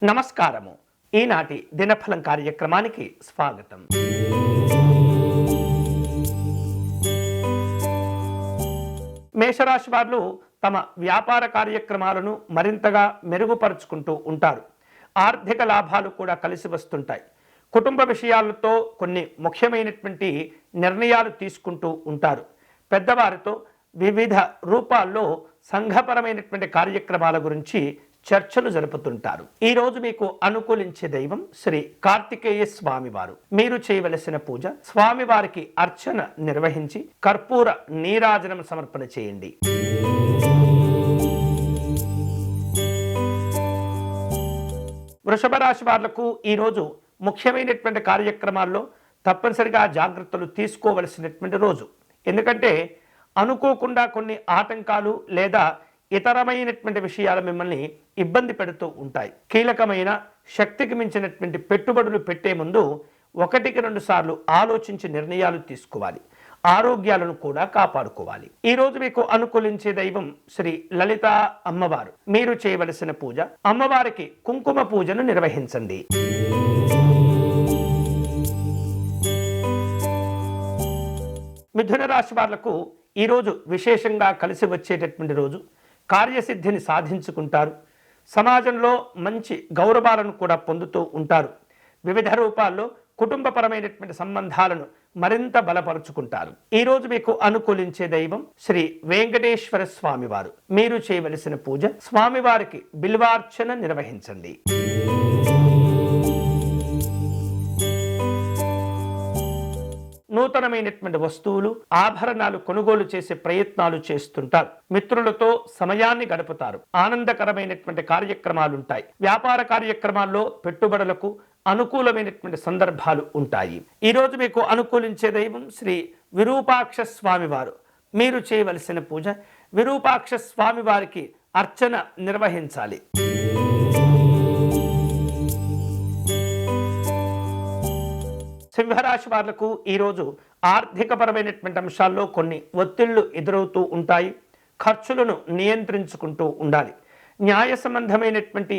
నమస్కారము. ఈనాటి దినఫలం కార్యక్రమానికి స్వాగతం. మేషరాశి వారు తమ వ్యాపార కార్యక్రమాలను మరింతగా మెరుగుపరుచుకుంటూ ఉంటారు. ఆర్థిక లాభాలు కూడా కలిసి వస్తుంటాయి. కుటుంబ విషయాలతో కొన్ని ముఖ్యమైనటువంటి నిర్ణయాలు తీసుకుంటూ ఉంటారు. పెద్దవారితో వివిధ రూపాల్లో సంఘపరమైనటువంటి కార్యక్రమాల గురించి చర్చలు జరుపుతుంటారు. ఈ రోజు మీకు అనుకూలించే దైవం శ్రీ కార్తికేయ స్వామివారు. మీరు చేయవలసిన పూజ, స్వామివారికి అర్చన నిర్వహించి కర్పూర నీరాజనం సమర్పణ చేయండి. వృషభ రాశి వాళ్లకు ఈరోజు ముఖ్యమైనటువంటి కార్యక్రమాల్లో తప్పనిసరిగా జాగ్రత్తలు తీసుకోవలసినటువంటి రోజు. ఎందుకంటే అనుకోకుండా కొన్ని ఆటంకాలు లేదా ఇతరమైనటువంటి విషయాలు మిమ్మల్ని ఇబ్బంది పెడుతూ ఉంటాయి. కీలకమైన శక్తికి మించినటువంటి పెట్టుబడులు పెట్టే ముందు 1-2 సార్లు ఆలోచించి నిర్ణయాలు తీసుకోవాలి. ఆరోగ్యాలను కూడా కాపాడుకోవాలి. ఈ రోజు మీకు అనుకూలించే దైవం శ్రీ లలిత అమ్మవారు. మీరు చేయవలసిన పూజ, అమ్మవారికి కుంకుమ పూజను నిర్వహించండి. మిథున రాశి వాళ్లకు ఈరోజు విశేషంగా కలిసి వచ్చేటటువంటి రోజు. కార్యసిద్ధిని సాధించుకుంటారు. సమాజంలో మంచి గౌరవాలను కూడా పొందుతూ ఉంటారు. వివిధ రూపాల్లో కుటుంబపరమైనటువంటి సంబంధాలను మరింత బలపరుచుకుంటారు. ఈ రోజు మీకు అనుకూలించే దైవం శ్రీ వెంకటేశ్వర స్వామివారు. మీరు చేయవలసిన పూజ, స్వామివారికి బిల్వార్చన నిర్వహించండి. నూతనమైనటువంటి వస్తువులు, ఆభరణాలు కొనుగోలు చేసే ప్రయత్నాలు చేస్తుంటారు. మిత్రులతో సమయాన్ని గడుపుతారు. ఆనందకరమైనటువంటి కార్యక్రమాలు ఉంటాయి. వ్యాపార కార్యక్రమాల్లో పెట్టుబడులకు అనుకూలమైనటువంటి సందర్భాలు ఉంటాయి. ఈ రోజు మీకు అనుకూలించే దైవం శ్రీ విరూపాక్ష స్వామివారు. మీరు చేయవలసిన పూజ, విరూపాక్ష స్వామివారికి అర్చన నిర్వహించాలి. సింహరాశి వాళ్లకు ఈరోజు ఆర్థికపరమైనటువంటి అంశాల్లో కొన్ని ఒత్తిళ్లు ఎదురవుతూ ఉంటాయి. ఖర్చులను నియంత్రించుకుంటూ ఉండాలి. న్యాయ సంబంధమైనటువంటి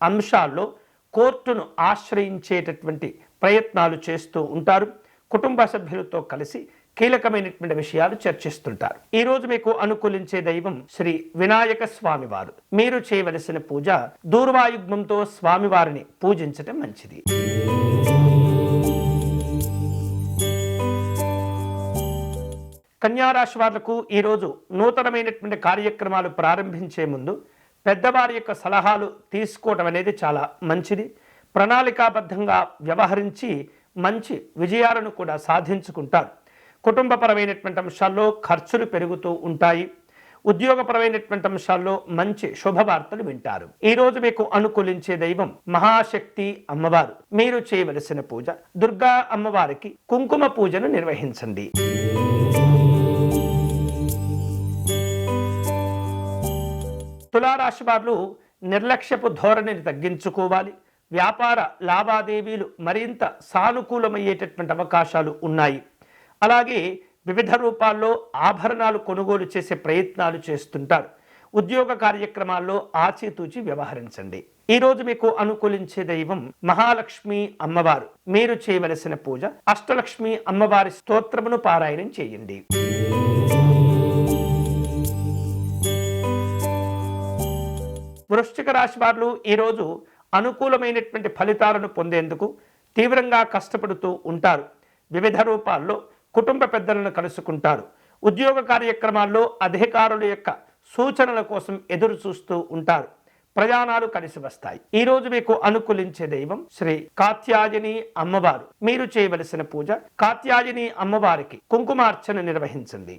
అంశాల్లో కోర్టును ఆశ్రయించేటటువంటి ప్రయత్నాలు చేస్తూ ఉంటారు. కుటుంబ సభ్యులతో కలిసి కీలకమైనటువంటి విషయాలు చర్చిస్తుంటారు. ఈ రోజు మీకు అనుకూలించే దైవం శ్రీ వినాయక స్వామివారు. మీరు చేయవలసిన పూజ, దూర్వాయుగ్మంతో స్వామివారిని పూజించటం మంచిది. కన్యారాశి వాళ్లకు ఈరోజు నూతనమైనటువంటి కార్యక్రమాలు ప్రారంభించే ముందు పెద్దవారి యొక్క సలహాలు తీసుకోవడం అనేది చాలా మంచిది. ప్రణాళికాబద్ధంగా వ్యవహరించి మంచి విజయాలను కూడా సాధించుకుంటారు. కుటుంబపరమైనటువంటి అంశాల్లో ఖర్చులు పెరుగుతూ ఉంటాయి. ఉద్యోగపరమైనటువంటి అంశాల్లో మంచి శుభవార్తలు వింటారు. ఈ రోజు మీకు అనుకూలించే దైవం మహాశక్తి అమ్మవారు. మీరు చేయవలసిన పూజ, దుర్గా అమ్మవారికి కుంకుమ పూజను నిర్వహించండి. తులారాశి వారు నిర్లక్ష్యపు ధోరణిని తగ్గించుకోవాలి. వ్యాపార లావాదేవీలు మరింత సానుకూలమయ్యేటటువంటి అవకాశాలు ఉన్నాయి. అలాగే వివిధ రూపాల్లో ఆభరణాలు కొనుగోలు చేసే ప్రయత్నాలు చేస్తుంటారు. ఉద్యోగ కార్యక్రమాల్లో ఆచితూచి వ్యవహరించండి. ఈ రోజు మీకు అనుకూలించే దైవం మహాలక్ష్మి అమ్మవారు. మీరు చేయవలసిన పూజ, అష్టలక్ష్మి అమ్మవారి స్తోత్రమును పారాయణం చేయండి. వృశ్చిక రాశి వారు ఈరోజు అనుకూలమైనటువంటి ఫలితాలను పొందేందుకు తీవ్రంగా కష్టపడుతూ ఉంటారు. వివిధ రూపాల్లో కుటుంబ పెద్దలను కలుసుకుంటారు. ఉద్యోగ కార్యక్రమాల్లో అధికారుల యొక్క సూచనల కోసం ఎదురు చూస్తూ ఉంటారు. ప్రయాణాలు కలిసి వస్తాయి. ఈ రోజు మీకు అనుకూలించే దైవం శ్రీ కాత్యాయని అమ్మవారు. మీరు చేయవలసిన పూజ, కాత్యాయని అమ్మవారికి కుంకుమార్చన నిర్వహించండి.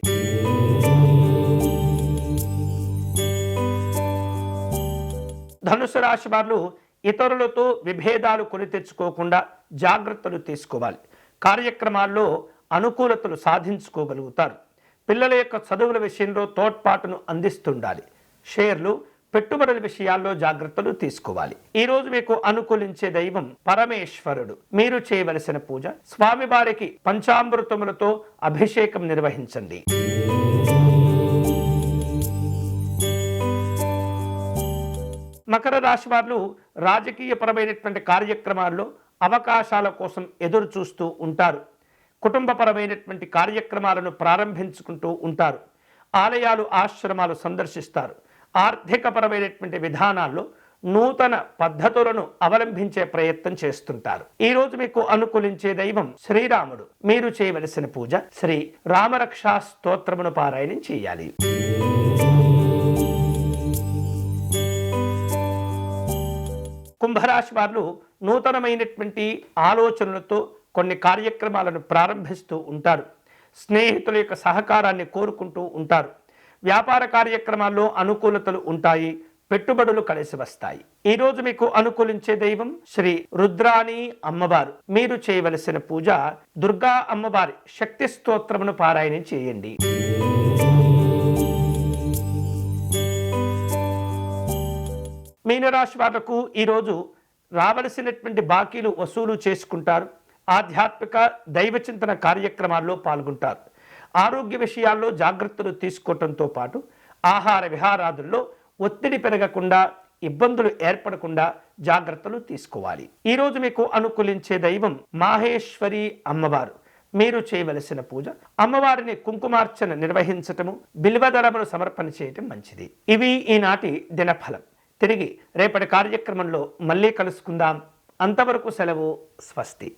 ధనుసు రాశి వారు ఇతరులతో విభేదాలు కొని తెచ్చుకోకుండా జాగ్రత్తలు తీసుకోవాలి. కార్యక్రమాల్లో అనుకూలతలు సాధించుకోగలుగుతారు. పిల్లల యొక్క చదువుల విషయంలో తోడ్పాటును అందిస్తుండాలి. షేర్లు, పెట్టుబడుల విషయాల్లో జాగ్రత్తలు తీసుకోవాలి. ఈ రోజు మీకు అనుకూలించే దైవం పరమేశ్వరుడు. మీరు చేయవలసిన పూజ, స్వామివారికి పంచామృతములతో అభిషేకం నిర్వహించండి. మకర రాశి వారు రాజకీయపరమైనటువంటి కార్యక్రమాల్లో అవకాశాల కోసం ఎదురు చూస్తూ ఉంటారు. కుటుంబపరమైనటువంటి కార్యక్రమాలను ప్రారంభించుకుంటూ ఉంటారు. ఆలయాలు, ఆశ్రమాలు సందర్శిస్తారు. ఆర్థికపరమైనటువంటి విధానాల్లో నూతన పద్ధతులను అవలంబించే ప్రయత్నం చేస్తుంటారు. ఈ రోజు మీకు అనుకూలించే దైవం శ్రీరాముడు. మీరు చేయవలసిన పూజ శ్రీ రామరక్షా స్తోత్రమును పారాయణం చేయాలి. కుంభరాశి వారు నూతనమైనటువంటి ఆలోచనలతో కొన్ని కార్యక్రమాలను ప్రారంభిస్తూ ఉంటారు. స్నేహితుల యొక్క సహకారాన్ని కోరుకుంటూ ఉంటారు. వ్యాపార కార్యక్రమాల్లో అనుకూలతలు ఉంటాయి. పెట్టుబడులు కలిసి వస్తాయి. ఈ రోజు మీకు అనుకూలించే దైవం శ్రీ రుద్రాణి అమ్మవారు. మీరు చేయవలసిన పూజ దుర్గా అమ్మవారి శక్తి స్తోత్రమును పారాయణం చేయండి. మీనరాశి వాళ్లకు ఈరోజు రావలసినటువంటి బాకీలు వసూలు చేసుకుంటారు. ఆధ్యాత్మిక దైవచింతన కార్యక్రమాల్లో పాల్గొంటారు. ఆరోగ్య విషయాల్లో జాగ్రత్తలు తీసుకోవటంతో పాటు ఆహార విహారాదుల్లో ఒత్తిడి పెరగకుండా, ఇబ్బందులు ఏర్పడకుండా జాగ్రత్తలు తీసుకోవాలి. ఈరోజు మీకు అనుకూలించే దైవం మాహేశ్వరి అమ్మవారు. మీరు చేయవలసిన పూజ అమ్మవారిని కుంకుమార్చన నిర్వహించటము, బిల్వదళమును సమర్పణ చేయటం మంచిది. ఇవి ఈనాటి దినఫలం. తిరిగి రేపటి కార్యక్రమంలో మళ్ళీ కలుసుకుందాం. అంతవరకు సెలవు. స్వస్తి.